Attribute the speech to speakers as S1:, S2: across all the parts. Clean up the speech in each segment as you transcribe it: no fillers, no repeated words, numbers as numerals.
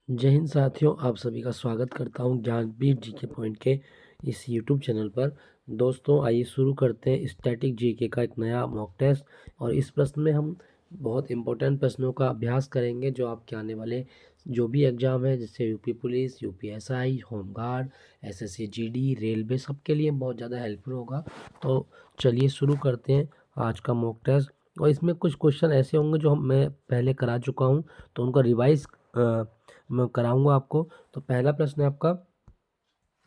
S1: जय हिंद साथियों, आप सभी का स्वागत करता हूं ज्ञानपीठ जीके पॉइंट के इस यूट्यूब चैनल पर। दोस्तों आइए शुरू करते हैं स्टैटिक जीके का एक नया मॉक टेस्ट। और इस प्रश्न में हम बहुत इंपॉर्टेंट प्रश्नों का अभ्यास करेंगे जो आपके आने वाले जो भी एग्ज़ाम है, जैसे UP police, UPSI, home guard, SSC GD, railway, सबके लिए बहुत ज़्यादा हेल्पफुल होगा। तो चलिए शुरू करते हैं आज का मॉक टेस्ट। और इसमें कुछ क्वेश्चन ऐसे होंगे जो मैं पहले करा चुका हूँ, तो उनका रिवाइज मैं कराऊंगा आपको। तो पहला प्रश्न है आपका,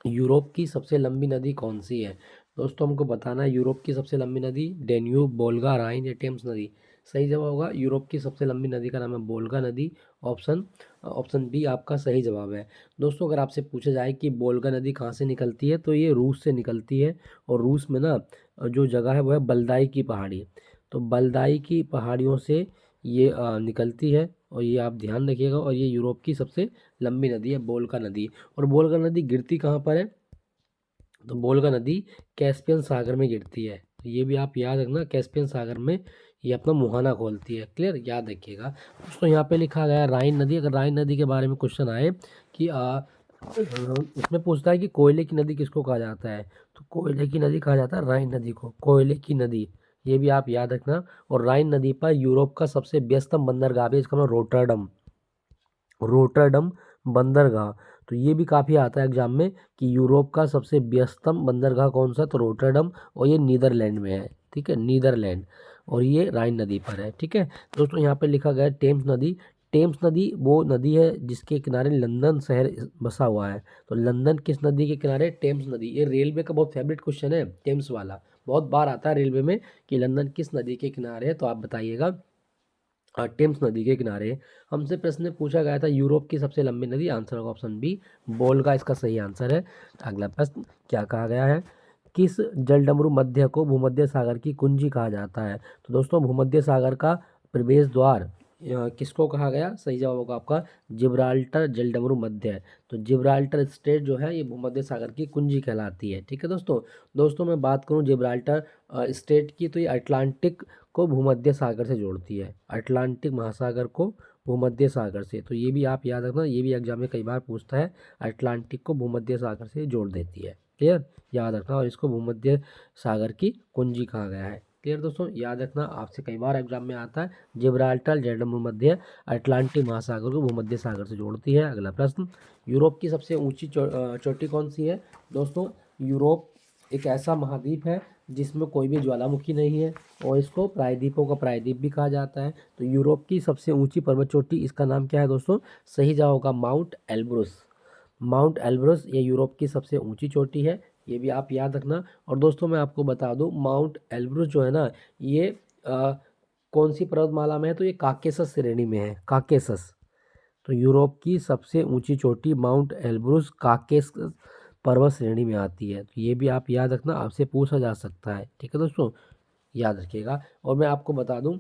S1: यूरोप की सबसे लंबी नदी कौन सी है? दोस्तों हमको बताना है यूरोप की सबसे लंबी नदी डेन्यूब, वोल्गा, राइन या टेम्स नदी। सही जवाब होगा यूरोप की सबसे लंबी नदी का नाम है वोल्गा नदी। ऑप्शन ऑप्शन बी आपका सही जवाब है। दोस्तों अगर आपसे पूछा जाए कि वोल्गा नदी कहाँ से निकलती है, तो ये रूस से निकलती है। और रूस में ना जो जगह है वो है बलदाई की पहाड़ी। तो बलदाई की पहाड़ियों से ये निकलती है, और ये आप ध्यान रखिएगा। और ये यूरोप की सबसे लंबी नदी है वोल्गा नदी। और वोल्गा नदी गिरती कहाँ पर है? तो वोल्गा नदी कैस्पियन सागर में गिरती है। तो ये भी आप याद रखना, कैस्पियन सागर में ये अपना मुहाना खोलती है। क्लियर, याद रखिएगा। दोस्तों यहाँ पे लिखा गया है राइन नदी। अगर राइन नदी के बारे में क्वेश्चन आए कि उसमें पूछता है कि कोयले की नदी किसको कहा जाता है, तो कोयले की नदी कहा जाता है राइन नदी को, कोयले की नदी। ये भी आप याद रखना। और राइन नदी पर यूरोप का सबसे व्यस्तम बंदरगाह भी है, इसका नाम रोटरडम, रोटरडम बंदरगाह। तो ये भी काफ़ी आता है एग्जाम में कि यूरोप का सबसे व्यस्तम बंदरगाह कौन सा, तो रोटरडम। और ये नीदरलैंड में है, ठीक है, नीदरलैंड। और ये राइन नदी पर है, ठीक है। दोस्तों यहाँ पे लिखा गया है टेम्स नदी। टेम्स नदी वो नदी है जिसके किनारे लंदन शहर बसा हुआ है। तो लंदन किस नदी के किनारे? टेम्स नदी। ये रेलवे का बहुत फेवरेट क्वेश्चन है, टेम्स वाला बहुत बार आता है रेलवे में कि लंदन किस नदी के किनारे है, तो आप बताइएगा। टेम्स नदी के किनारे। हमसे प्रश्न पूछा गया था यूरोप की सबसे लंबी नदी, आंसर होगा ऑप्शन बी वोल्गा, इसका सही आंसर है। अगला प्रश्न क्या कहा गया है, किस जलडमरू मध्य को भूमध्य सागर की कुंजी कहा जाता है? तो दोस्तों भूमध्य सागर का प्रवेश द्वार किसको कहा गया? सही जवाब होगा आपका जिब्राल्टर जलडमरू मध्य। तो जिब्राल्टर स्टेट जो है ये भूमध्य सागर की कुंजी कहलाती है, ठीक है दोस्तों। दोस्तों मैं बात करूं जिब्राल्टर स्टेट की, तो ये अटलांटिक को भूमध्य सागर से जोड़ती है, अटलांटिक महासागर को भूमध्य सागर से। तो ये भी आप याद रखना, ये भी एग्जाम में कई बार पूछता है, अटलांटिक को भूमध्य सागर से जोड़ देती है। क्लियर, याद रखना। और इसको भूमध्य सागर की कुंजी कहा गया है। क्लियर दोस्तों, याद रखना, आपसे कई बार एग्जाम में आता है। जिब्राल्टर जल भूमध्य अटलांटिक महासागर को भूमध्य सागर से जोड़ती है। अगला प्रश्न, यूरोप की सबसे ऊंची चोटी कौन सी है? दोस्तों यूरोप एक ऐसा महाद्वीप है जिसमें कोई भी ज्वालामुखी नहीं है, और इसको प्रायद्वीपों का प्रायद्वीप भी कहा जाता है। तो यूरोप की सबसे ऊंची पर्वत चोटी, इसका नाम क्या है दोस्तों? सही जवाब होगा माउंट एल्ब्रुस। माउंट एल्ब्रुस ये यूरोप की सबसे ऊंची चोटी है, ये भी आप याद रखना। और दोस्तों मैं आपको बता दूं, माउंट एल्ब्रुस जो है ना, ये कौन सी पर्वतमाला में है? तो ये काकेसस श्रेणी में है, काकेसस। तो यूरोप की सबसे ऊंची चोटी माउंट एल्ब्रुस काकेसस पर्वत श्रेणी में आती है। तो ये भी आप याद रखना, आपसे पूछा जा सकता है, ठीक है दोस्तों, याद रखिएगा। और मैं आपको बता दूं,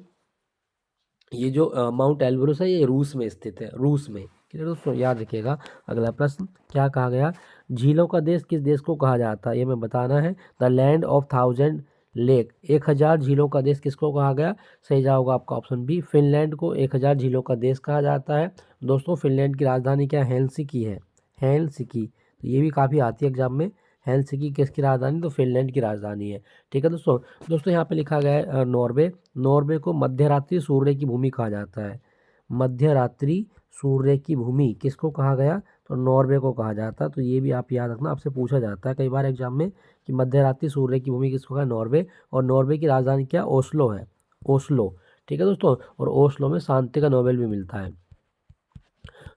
S1: ये जो माउंट एल्ब्रुस है ये रूस में स्थित है, रूस में। ठीक है दोस्तों, याद रखिएगा। अगला प्रश्न क्या कहा गया, झीलों का देश किस देश को कहा जाता है? ये हमें बताना है। द लैंड ऑफ 1000 लेक, 1000 झीलों का देश किसको कहा गया? सही जवाब होगा आपका ऑप्शन बी फिनलैंड को 1000 झीलों का देश कहा जाता है। दोस्तों फिनलैंड की राजधानी क्या है? हेलसिंकी है, हेलसिंकी। तो ये भी काफ़ी आती है एग्जाम में, हेलसिंकी किसकी राजधानी? तो फिनलैंड की राजधानी है, ठीक है दोस्तों। दोस्तों यहाँ पे लिखा गया है नॉर्वे। नॉर्वे को मध्यरात्रि सूर्य की भूमि कहा जाता है। मध्यरात्रि सूर्य की भूमि किसको कहा गया? तो नॉर्वे को कहा जाता है। तो ये भी आप याद रखना, आपसे पूछा जाता है कई बार एग्जाम में कि मध्यरात्रि सूर्य की भूमि किसको कहा? नॉर्वे। और नॉर्वे की राजधानी क्या? ओस्लो है, ओस्लो, ठीक है दोस्तों। और ओस्लो में शांति का नोबेल भी मिलता है।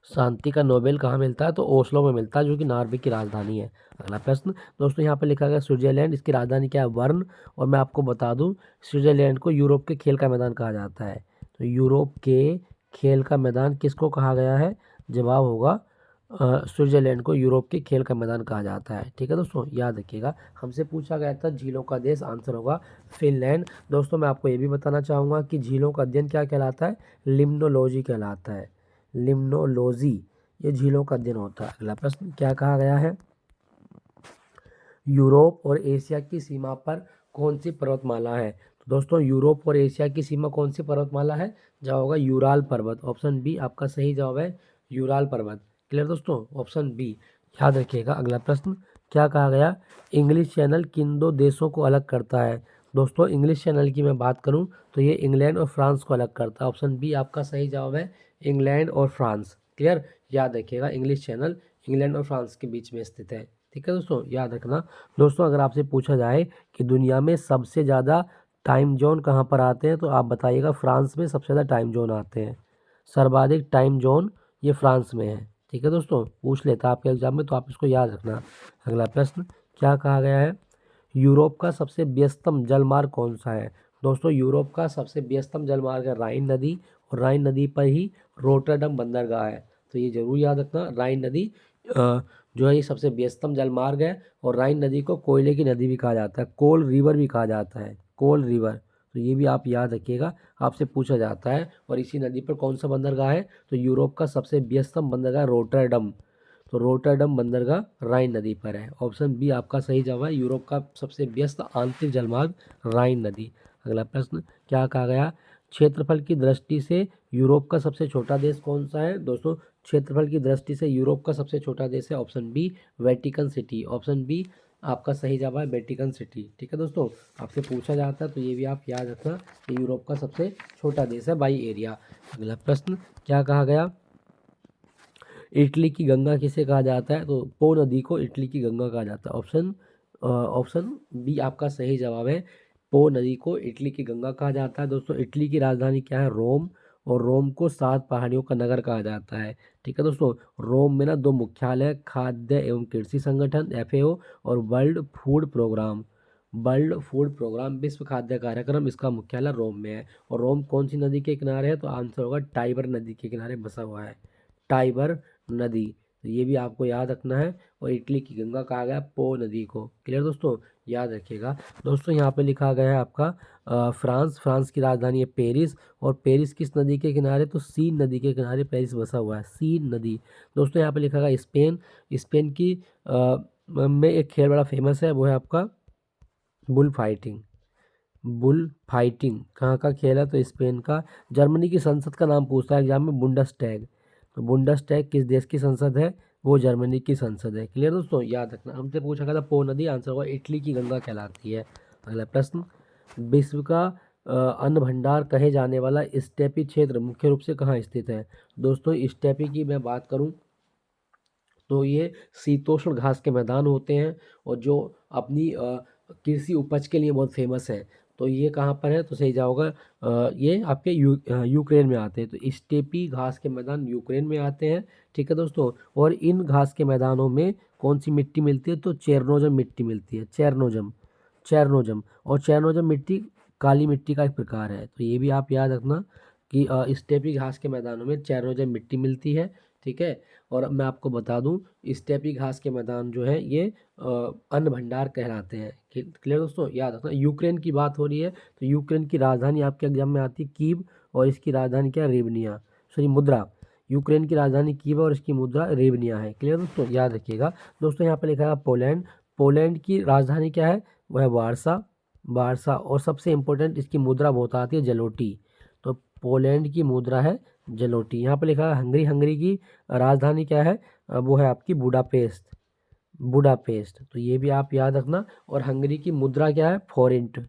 S1: शांति का नोबेल कहाँ मिलता है? तो ओस्लो में मिलता है, जो कि नॉर्वे की राजधानी है। अगला प्रश्न, दोस्तों यहाँ पे लिखा गया स्विट्जरलैंड, इसकी राजधानी क्या है? बर्न। और मैं आपको बता दूं, स्विट्जरलैंड को यूरोप के खेल का मैदान कहा जाता है। तो यूरोप के खेल का मैदान किसको कहा गया है? जवाब होगा स्विट्जरलैंड को यूरोप के खेल का मैदान कहा जाता है, ठीक है दोस्तों, याद रखिएगा। हमसे पूछा गया था झीलों का देश, आंसर होगा फिनलैंड। दोस्तों मैं आपको ये भी बताना चाहूँगा कि झीलों का अध्ययन क्या कहलाता है? लिम्नोलॉजी कहलाता है, लिम्नोलॉजी, ये झीलों का अध्ययन होता है। अगला प्रश्न क्या कहा गया है, यूरोप और एशिया की सीमा पर कौन सी पर्वतमाला है? तो दोस्तों यूरोप और एशिया की सीमा कौन सी पर्वतमाला है? जवाब होगा यूराल पर्वत, ऑप्शन बी आपका सही जवाब है यूराल पर्वत, क्लियर दोस्तों, ऑप्शन बी याद रखिएगा। अगला प्रश्न क्या कहा गया, इंग्लिश चैनल किन दो देशों को अलग करता है। दोस्तों इंग्लिश चैनल की मैं बात करूं तो ये इंग्लैंड और फ्रांस को अलग करता है। ऑप्शन बी आपका सही जवाब है, इंग्लैंड और फ्रांस। क्लियर, याद रखिएगा इंग्लिश चैनल इंग्लैंड और फ्रांस के बीच में स्थित है। ठीक है दोस्तों, याद रखना। दोस्तों अगर आपसे पूछा जाए कि दुनिया में सबसे ज़्यादा टाइम जोन कहाँ पर आते हैं तो आप बताइएगा फ्रांस में सबसे ज़्यादा टाइम जोन आते हैं। सर्वाधिक टाइम जोन ये फ्रांस में है। ठीक है दोस्तों, पूछ लेता आपके एग्जाम में तो आप इसको याद रखना। अगला प्रश्न क्या कहा गया है, यूरोप का सबसे व्यस्तम जलमार्ग कौन सा है। दोस्तों यूरोप का सबसे व्यस्तम जलमार्ग है राइन नदी, और राइन नदी पर ही रोटरडम बंदरगाह है। तो ये जरूर याद रखना, राइन नदी जो है ये सबसे व्यस्तम जलमार्ग है, और राइन नदी को कोयले की नदी भी कहा जाता है, कोल रिवर भी कहा जाता है, कोल रिवर। तो ये भी आप याद रखिएगा, आपसे पूछा जाता है। और इसी नदी पर कौन सा बंदरगाह है, तो यूरोप का सबसे व्यस्तम बंदरगाह रोटरडम। तो रोटरडम बंदरगाह राइन नदी पर है। ऑप्शन बी आपका सही जवाब है, यूरोप का सबसे व्यस्त आंतरिक जलमार्ग राइन नदी। अगला प्रश्न क्या कहा गया, क्षेत्रफल की दृष्टि से यूरोप का सबसे छोटा देश कौन सा है। दोस्तों क्षेत्रफल की दृष्टि से यूरोप का सबसे छोटा देश है option B Vatican city. Option B आपका सही जवाब है वेटिकन सिटी। ठीक है दोस्तों, आपसे पूछा जाता है तो ये भी आप याद रखना कि यूरोप का सबसे छोटा देश है बाई एरिया। अगला प्रश्न क्या कहा गया, इटली की गंगा किसे कहा जाता है। तो पो नदी को इटली की गंगा कहा जाता है। ऑप्शन बी आपका सही जवाब है, पो नदी को इटली की गंगा कहा जाता है। दोस्तों इटली की राजधानी क्या है, रोम, और रोम को 7 पहाड़ियों का नगर कहा जाता है। ठीक है दोस्तों, रोम में ना 2 मुख्यालय, खाद्य एवं कृषि संगठन FAO और वर्ल्ड फूड प्रोग्राम विश्व खाद्य कार्यक्रम, इसका मुख्यालय रोम में है। और रोम कौन सी नदी के किनारे है, तो आंसर होगा टाइबर नदी के किनारे बसा हुआ है, टाइबर नदी। तो ये भी आपको याद रखना है। और इटली की गंगा कहा गया पो नदी को। क्लियर दोस्तों, याद रखिएगा। दोस्तों यहाँ पे लिखा गया है आपका फ्रांस की राजधानी है पेरिस, और पेरिस किस नदी के किनारे, तो सीन नदी के किनारे पेरिस बसा हुआ है, सीन नदी। दोस्तों यहाँ पे लिखा गया स्पेन, स्पेन की में एक खेल बड़ा फेमस है, वो है आपका बुल फाइटिंग। बुल फाइटिंग कहाँ का खेल है, तो स्पेन का। जर्मनी की संसद का नाम पूछता है एग्जाम में, बुंडसटैग। तो बुंडसटैग किस देश की संसद है, वो जर्मनी की संसद है। क्लियर दोस्तों, याद रखना। हमसे पूछा गया था पो नदी, आंसर होगा इटली की गंगा कहलाती है। अगला प्रश्न, विश्व का अन्न भंडार कहे जाने वाला स्टेपी क्षेत्र मुख्य रूप से कहाँ स्थित है। दोस्तों स्टेपी की मैं बात करूँ तो ये शीतोष्ण घास के मैदान होते हैं, और जो अपनी कृषि उपज के लिए बहुत फेमस है। तो ये कहाँ पर है, तो सही जाओगा ये आपके यूक्रेन में आते हैं। तो स्टेपी घास के मैदान यूक्रेन में आते हैं। ठीक है दोस्तों, और इन घास के मैदानों में कौन सी मिट्टी मिलती है, तो चेरनोजम मिट्टी मिलती है, चेरनोजम, चेरनोजम। और चेरनोजम मिट्टी काली मिट्टी का एक प्रकार है। तो ये भी आप याद रखना कि स्टेपी घास के मैदानों में चेरनोजम मिट्टी मिलती है। ठीक है, और मैं आपको बता दूं स्टेपी घास के मैदान जो है ये अन्न भंडार कहलाते हैं। क्लियर दोस्तों, याद रखना। यूक्रेन की बात हो रही है तो यूक्रेन की राजधानी आपके एग्जाम में आती है कीव, और इसकी राजधानी क्या है, रेवनिया, सॉरी मुद्रा। यूक्रेन की राजधानी कीव है और इसकी मुद्रा रेवनिया है। क्लियर दोस्तों, याद रखिएगा। दोस्तों यहाँ पे लिखा है पोलैंड, पोलैंड की राजधानी क्या है, वह है वारसा, वारसा। और सबसे इम्पोर्टेंट इसकी मुद्रा बहुत आती है जलोटी। तो पोलैंड की मुद्रा है जलोटी। यहाँ पे लिखा है हंगरी, हंगरी की राजधानी क्या है, वो है आपकी बुडापेस्ट, बुडापेस्ट। तो ये भी आप याद रखना। और हंगरी की मुद्रा क्या है, फॉरेंट,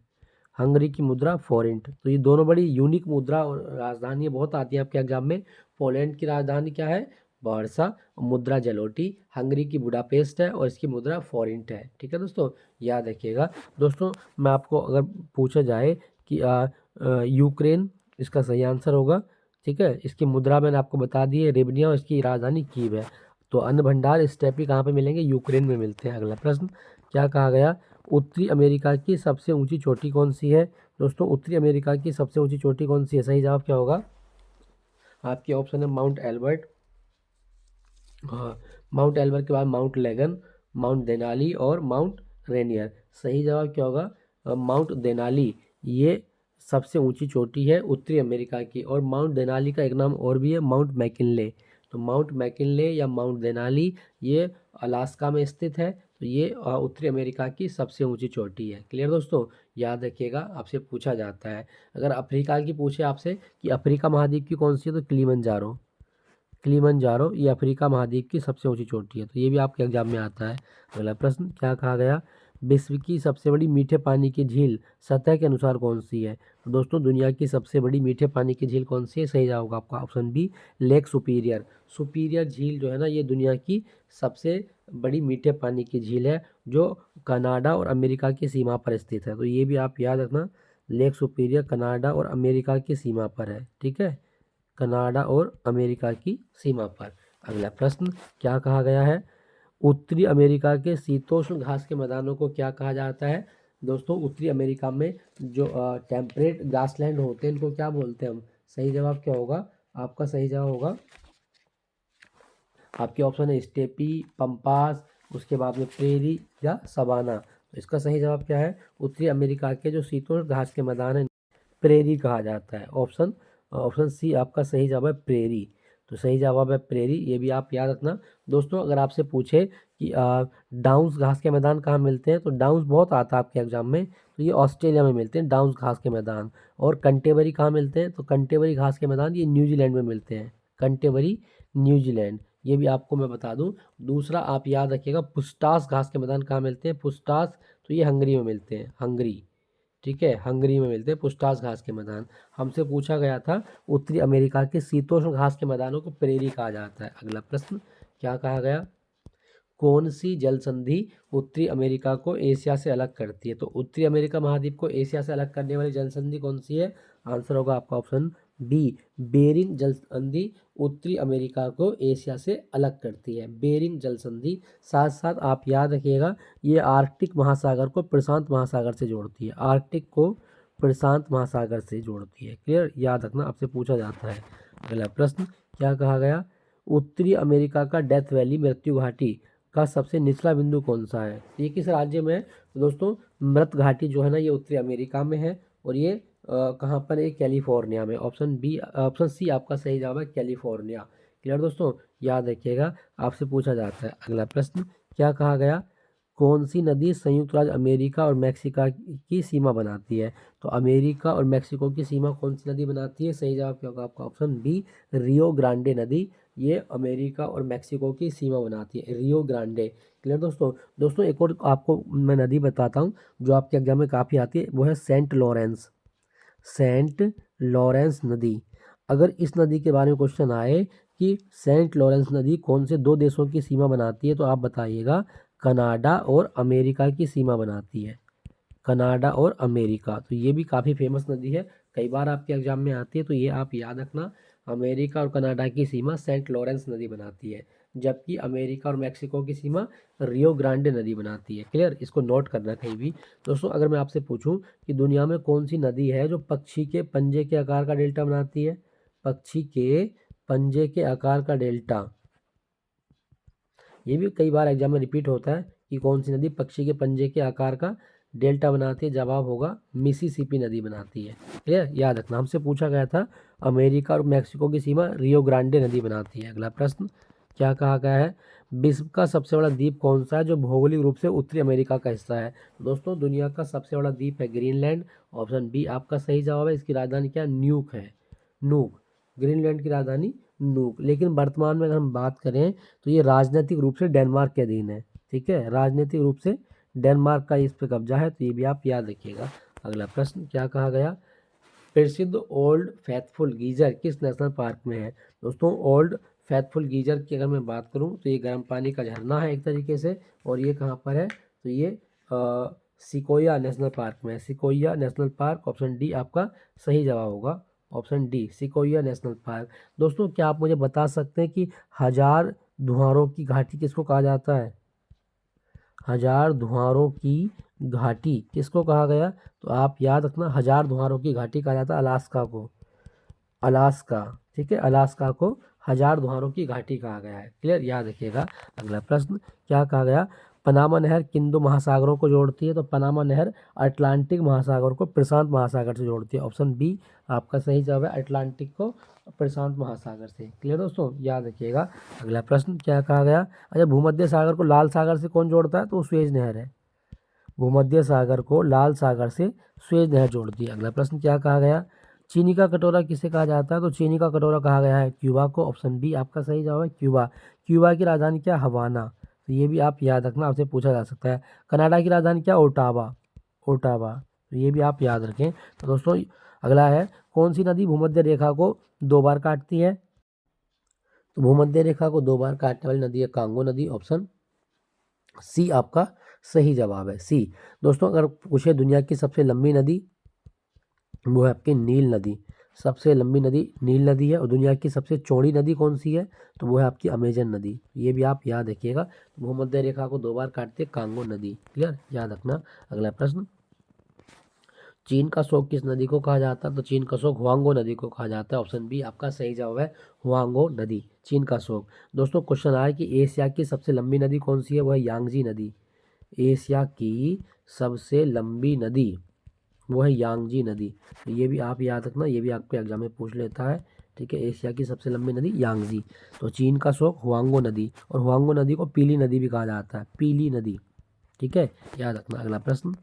S1: हंगरी की मुद्रा फॉरेंट। तो ये दोनों बड़ी यूनिक मुद्रा और राजधानी बहुत आती है आपके एग्जाम में। पोलैंड की राजधानी क्या है, वारसा, मुद्रा जलोटी। हंगरी की बुडापेस्ट है और इसकी मुद्रा फॉरेंट है। ठीक है दोस्तों, याद रखिएगा। दोस्तों मैं आपको अगर पूछा जाए कि यूक्रेन इसका सही आंसर होगा। ठीक है, इसकी मुद्रा मैंने आपको बता दी है रेबनिया, और इसकी राजधानी कीव है। तो अन्न भंडार स्टेपी कहाँ पे मिलेंगे, यूक्रेन में मिलते हैं। अगला प्रश्न क्या कहा गया, उत्तरी अमेरिका की सबसे ऊंची चोटी कौन सी है। दोस्तों उत्तरी अमेरिका की सबसे ऊंची चोटी कौन सी है, सही जवाब क्या होगा, आपके ऑप्शन है माउंट एल्बर्ट, हाँ, माउंट एल्बर्ट के बाद माउंट लेगन, माउंट देनाली और माउंट रेनियर। सही जवाब क्या होगा, माउंट देनाली। ये सबसे ऊंची चोटी है उत्तरी अमेरिका की। और माउंट देनाली का एक नाम और भी है, माउंट मैकिनले। तो माउंट मैकिनले या माउंट देनाली ये अलास्का में स्थित है। तो ये उत्तरी अमेरिका की सबसे ऊंची चोटी है। क्लियर दोस्तों, याद रखिएगा, आपसे पूछा जाता है। अगर अफ्रीका की पूछे आपसे कि अफ्रीका महाद्वीप की कौन सी है, तो किलिमंजारो, किलिमंजारो ये अफ्रीका महाद्वीप की सबसे ऊंची चोटी है, तो ये भी आपके एग्जाम में आता है। अगला प्रश्न क्या कहा गया, विश्व की सबसे बड़ी मीठे पानी की झील सतह के अनुसार कौन सी है। तो दोस्तों दुनिया की सबसे बड़ी मीठे पानी की झील कौन सी है, सही जवाब होगा आपका option B Lake Superior. Superior झील जो है ना ये दुनिया की सबसे बड़ी मीठे पानी की झील है जो कनाडा और अमेरिका की सीमा पर स्थित है, तो ये भी आप याद रखना, लेक सुपीरियर कनाडा और अमेरिका की सीमा पर है, ठीक है, कनाडा और अमेरिका की सीमा पर। अगला प्रश्न क्या कहा गया है, उत्तरी अमेरिका के शीतोष्ण घास के मैदानों को क्या कहा जाता है। दोस्तों उत्तरी अमेरिका में जो टेम्परेट ग्रासलैंड होते हैं इनको क्या बोलते हैं हम, सही जवाब क्या होगा आपका, सही जवाब होगा आपके ऑप्शन है स्टेपी, पंपास, उसके बाद में प्रेरी या सवाना। तो इसका सही जवाब क्या है, उत्तरी अमेरिका के जो शीतोष्ण घास के मैदान है प्रेरी कहा जाता है। ऑप्शन ऑप्शन सी आपका सही जवाब है प्रेरी, तो सही जवाब है प्रेरी, ये भी आप याद रखना। दोस्तों अगर आपसे पूछे कि डाउन्स घास के मैदान कहाँ मिलते हैं, तो डाउन्स बहुत आता है आपके एग्जाम में, तो ये ऑस्ट्रेलिया में मिलते हैं डाउन्स घास के मैदान। और कंटेबरी कहाँ मिलते हैं, तो कंटेबरी घास के मैदान ये न्यूजीलैंड में मिलते हैं, कंटेबरी न्यूजीलैंड, ये भी आपको मैं बता दूं। दूसरा आप याद रखिएगा पुस्टास घास के मैदान कहाँ मिलते हैं, पुस्टास, तो ये हंगरी में मिलते हैं, हंगरी, ठीक है, हंगरी में मिलते हैं पुस्टास घास के मैदान। हमसे पूछा गया था उत्तरी अमेरिका के शीतोष्ण घास के मैदानों को प्रेरी कहा जाता है। अगला प्रश्न क्या कहा गया, कौन सी जल संधि उत्तरी अमेरिका को एशिया से अलग करती है। तो उत्तरी अमेरिका महाद्वीप को एशिया से अलग करने वाली जल संधि कौन सी है, आंसर होगा आपका ऑप्शन बी बेरिंग जल संधि उत्तरी अमेरिका को एशिया से अलग करती है, बेरिंग जल संधि। साथ साथ आप याद रखिएगा ये आर्कटिक महासागर को प्रशांत महासागर से जोड़ती है, आर्कटिक को प्रशांत महासागर से जोड़ती है, क्लियर, याद रखना, आपसे पूछा जाता है। अगला प्रश्न क्या कहा गया, उत्तरी अमेरिका का डेथ वैली मृत्यु घाटी का सबसे निचला बिंदु कौन सा है, ये किस राज्य में है। तो दोस्तों मृत घाटी जो है ना ये उत्तरी अमेरिका में है, और ये कहाँ पर है, कैलिफोर्निया में। ऑप्शन बी ऑप्शन सी आपका सही जवाब है कैलिफोर्निया, क्लियर दोस्तों, याद रखिएगा, आपसे पूछा जाता है। अगला प्रश्न क्या कहा गया, कौन सी नदी संयुक्त राज्य अमेरिका और मैक्सिका की सीमा बनाती है। तो अमेरिका और मैक्सिको की सीमा कौन सी नदी बनाती है, सही जवाब क्या होगा आपका ऑप्शन बी रियो ग्रांडे नदी, ये अमेरिका और मैक्सिको की सीमा बनाती है, रियो ग्रांडे, क्लियर दोस्तों। दोस्तों एक और आपको मैं नदी बताता हूँ जो आपके एग्जाम में काफ़ी आती है, वो है सेंट लॉरेंस, सेंट लॉरेंस नदी। अगर इस नदी के बारे में क्वेश्चन आए कि सेंट लॉरेंस नदी कौन से दो देशों की सीमा बनाती है, तो आप बताइएगा कनाडा और अमेरिका की सीमा बनाती है, कनाडा और अमेरिका, तो ये भी काफ़ी फेमस नदी है, कई बार आपके एग्जाम में आती है, तो ये आप याद रखना, अमेरिका और कनाडा की सीमा सेंट लॉरेंस नदी बनाती है, जबकि अमेरिका और मैक्सिको की सीमा रियो ग्रांडे नदी बनाती है, क्लियर, इसको नोट करना कहीं भी। दोस्तों अगर मैं आपसे पूछूं कि दुनिया में कौन सी नदी है जो पक्षी के पंजे के आकार का डेल्टा बनाती है, पक्षी के पंजे के आकार का डेल्टा, ये भी कई बार एग्जाम में रिपीट होता है कि कौन सी नदी पक्षी के पंजे के आकार का डेल्टा बनाती है, जवाब होगा मिसिसिपी नदी बनाती है, क्लियर, याद रखना, हमसे पूछा गया था अमेरिका और मैक्सिको की सीमा रियो ग्रांडे नदी बनाती है। अगला प्रश्न क्या कहा गया है, विश्व का सबसे बड़ा द्वीप कौन सा है जो भौगोलिक रूप से उत्तरी अमेरिका का हिस्सा है। दोस्तों दुनिया का सबसे बड़ा द्वीप है ग्रीनलैंड, ऑप्शन बी आपका सही जवाब है, इसकी राजधानी क्या है, न्यूक है, नूक, ग्रीनलैंड की राजधानी नूक। लेकिन वर्तमान में अगर हम बात करें तो ये राजनीतिक रूप से डेनमार्क के अधीन है, ठीक है, राजनीतिक रूप से डेनमार्क का इस पर कब्जा है, तो ये भी आप याद रखिएगा। अगला प्रश्न क्या कहा गया, प्रसिद्ध ओल्ड फैथफुल गीजर किस नेशनल पार्क में है। दोस्तों ओल्ड फैथफुल गीजर की अगर मैं बात करूं तो ये गर्म पानी का झरना है एक तरीके से, और ये कहाँ पर है, तो ये सिकोया नेशनल पार्क में है, sequoia national park, option D आपका सही जवाब होगा, option D sequoia national park. दोस्तों क्या आप मुझे बता सकते हैं कि हजार धुआरों की घाटी किसको कहा जाता है, हजार धुआरों की घाटी किसको कहा गया, तो आप याद रखना हजार धुआरों की घाटी कहा जाता है अलास्का को, अलास्का, ठीक है, अलास्का को हजार धुआरों की घाटी कहा गया है, क्लियर, याद रखिएगा। अगला प्रश्न क्या कहा गया, पनामा नहर किन दो महासागरों को जोड़ती है। तो पनामा नहर अटलांटिक महासागर को प्रशांत महासागर से जोड़ती है, ऑप्शन बी आपका सही जवाब है, अटलांटिक को प्रशांत महासागर से, क्लियर दोस्तों, याद रखिएगा। अगला प्रश्न क्या कहा गया, अच्छा भूमध्य सागर को लाल सागर से कौन जोड़ता है, तो सुएज नहर है, भूमध्य सागर को लाल सागर से सुएज नहर जोड़ती है। अगला प्रश्न क्या कहा गया, चीनी का कटोरा किसे कहा जाता है? तो चीनी का कटोरा कहा गया है क्यूबा को। ऑप्शन बी आपका सही जवाब है क्यूबा। क्यूबा की राजधानी क्या? हवाना। तो ये भी आप याद रखना, आपसे पूछा जा सकता है। कनाडा की राजधानी क्या? ओटावा। ओटावा। तो ये भी आप याद रखें। तो दोस्तों अगला है, कौन सी नदी भूमध्य रेखा को 2 बार काटती है? तो भूमध्य रेखा को 2 बार काटने वाली नदी है कांगो नदी। ऑप्शन सी आपका सही जवाब है, सी। दोस्तों अगर पूछे दुनिया की सबसे लंबी नदी, वो है आपकी नील नदी। सबसे लंबी नदी नील नदी है। और दुनिया की सबसे चौड़ी नदी कौन सी है? तो वो है आपकी अमेजन नदी। ये भी आप याद रखिएगा। भूमध्य रेखा को 2 बार काटते कांगो नदी। क्लियर, याद रखना। अगला प्रश्न, चीन का शोक किस नदी को कहा जाता है? तो चीन का शोक हुआंगो नदी को कहा जाता है। ऑप्शन बी आपका सही जवाब है हुआंगो नदी, चीन का शोक। दोस्तों क्वेश्चन आया कि एशिया की सबसे लंबी नदी कौन सी है? वो है यांगजी नदी। एशिया की सबसे लंबी नदी वो है यांगजी नदी। तो ये भी आप याद रखना, ये भी आपके एग्जाम में पूछ लेता है। ठीक है, एशिया की सबसे लंबी नदी यांगजी। तो चीन का शोक हुआंगो नदी, और हुआंगो नदी को पीली नदी भी कहा जाता है, पीली नदी। ठीक है, याद रखना। अगला प्रश्न,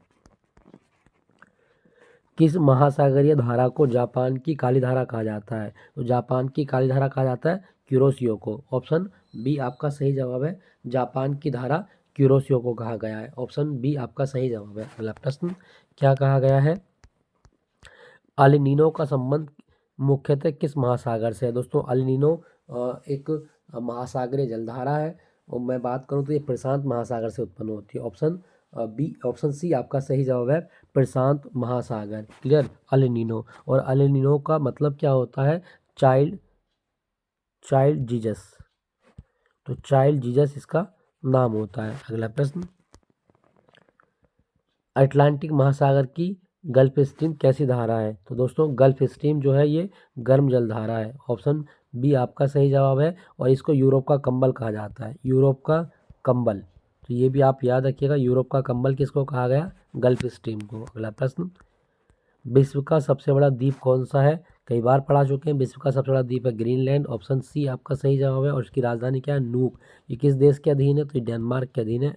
S1: किस महासागरीय धारा को जापान की काली धारा कहा जाता है? तो जापान की काली धारा कहा जाता है क्यूरोसियो को। ऑप्शन बी आपका सही जवाब है, जापान की धारा क्यूरोसियो को कहा गया है। ऑप्शन बी आपका सही जवाब है। अगला प्रश्न, क्या कहा गया है? अल नीनो का संबंध मुख्यतः किस महासागर से है? दोस्तों अल नीनो एक महासागरीय जलधारा है, और मैं बात करूं तो ये प्रशांत महासागर से उत्पन्न होती है। ऑप्शन बी, ऑप्शन सी आपका सही जवाब है, प्रशांत महासागर। Clear, El Nino. और अल नीनो का मतलब क्या होता है? Child child Jesus. तो चाइल्ड जीसस इसका नाम होता है। अगला प्रश्न, अटलांटिक महासागर की गल्फ स्ट्रीम कैसी धारा है? तो दोस्तों गल्फ स्ट्रीम जो है ये गर्म जल धारा है। ऑप्शन बी आपका सही जवाब है, और इसको यूरोप का कंबल कहा जाता है, यूरोप का कंबल। तो ये भी आप याद रखिएगा, यूरोप का कंबल किसको कहा गया? गल्फ स्ट्रीम को। अगला प्रश्न, विश्व का सबसे बड़ा द्वीप कौन सा है? कई बार पढ़ा चुके हैं, विश्व का सबसे बड़ा द्वीप है ग्रीनलैंड। ऑप्शन सी आपका सही जवाब है, और इसकी राजधानी क्या है? नूक। ये किस देश के अधीन है? तो ये डेनमार्क के अधीन है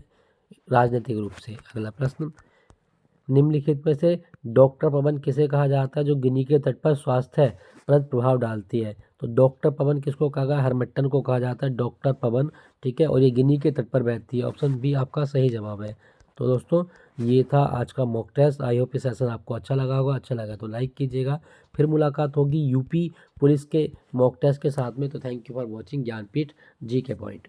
S1: राजनीतिक रूप से। अगला प्रश्न, निम्नलिखित में से डॉक्टर पवन किसे कहा जाता है जो गिनी के तट पर स्वास्थ्यप्रद प्रभाव डालती है? तो डॉक्टर पवन किसको कहा गया? हरमिट्टन को कहा जाता है डॉक्टर पवन। ठीक है, और ये गिनी के तट पर बहती है। ऑप्शन बी आपका सही जवाब है। तो दोस्तों ये था आज का मॉक टेस्ट। आई होप ये सेशन आपको अच्छा लगा होगा। अच्छा लगा तो लाइक कीजिएगा। फिर मुलाकात होगी यूपी पुलिस के मॉक टेस्ट के साथ में। तो thank you for watching Gyanpeeth ji के पॉइंट।